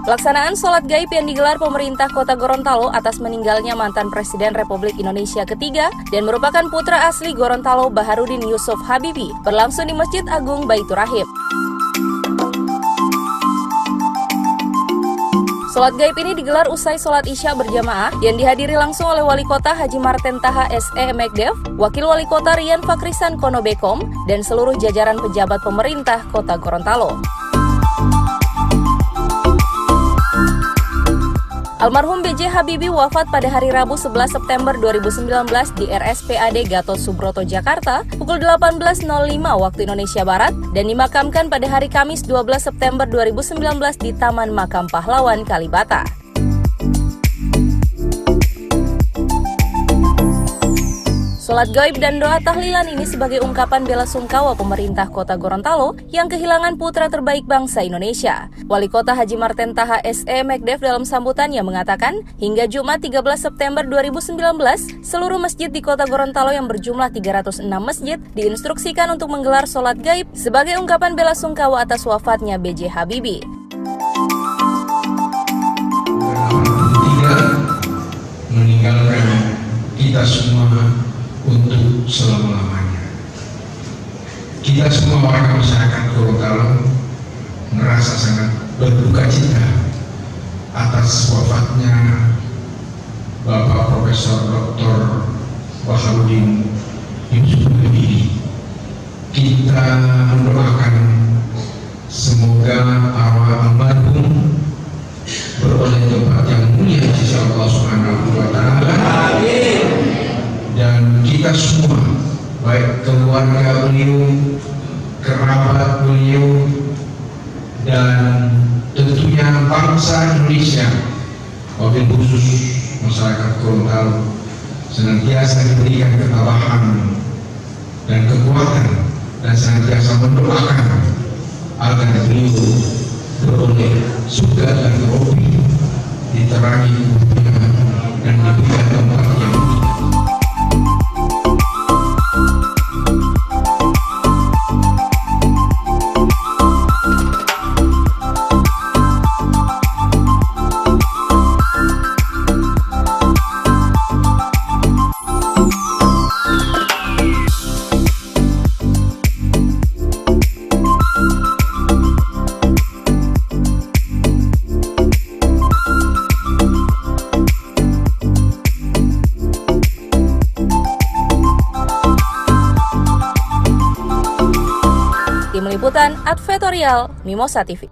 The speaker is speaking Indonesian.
Pelaksanaan sholat gaib yang digelar pemerintah Kota Gorontalo atas meninggalnya mantan Presiden Republik Indonesia ketiga dan merupakan putra asli Gorontalo Baharudin Yusuf Habibie berlangsung di Masjid Agung Baitur Rahim. Sholat gaib ini digelar usai sholat Isya berjamaah yang dihadiri langsung oleh Wali Kota Haji Marten Taha SE Mekdev, Wakil Wali Kota Rian Fakrisan Kono Bekom, dan seluruh jajaran pejabat pemerintah Kota Gorontalo. Almarhum B.J. Habibie wafat pada hari Rabu 11 September 2019 di RSPAD Gatot Subroto, Jakarta pukul 18.05 waktu Indonesia Barat dan dimakamkan pada hari Kamis 12 September 2019 di Taman Makam Pahlawan, Kalibata. Sholat gaib dan doa tahlilan ini sebagai ungkapan bela sungkawa pemerintah Kota Gorontalo yang kehilangan putra terbaik bangsa Indonesia. Wali Kota Haji Marten Taha SE Mekdev dalam sambutannya mengatakan, hingga Jumat 13 September 2019, seluruh masjid di Kota Gorontalo yang berjumlah 306 masjid diinstruksikan untuk menggelar sholat gaib sebagai ungkapan bela sungkawa atas wafatnya B.J. Habibie. Meninggalkan kita semua untuk selama-lamanya. Kita semua warga masyarakat Gorontalo merasa sangat berduka cita atas wafatnya Bapak Profesor Dr. Baharudin Yusuf Habibie. Kita mendoakan semoga arwah almarhum beroleh tempat yang mulia di sisi Allah Subhanahu wa Ta'ala. Dan kita semua, baik keluarga beliau, kerabat beliau, dan tentunya bangsa Indonesia, wabil khusus masyarakat Gorontalo, senantiasa diberikan ketabahan dan kekuatan dan senantiasa mendoakan agar beliau beroleh surga dan rohani, diterangi dan diberikan tempat yang mulia. Tim Liputan Advertorial Mimosa TV.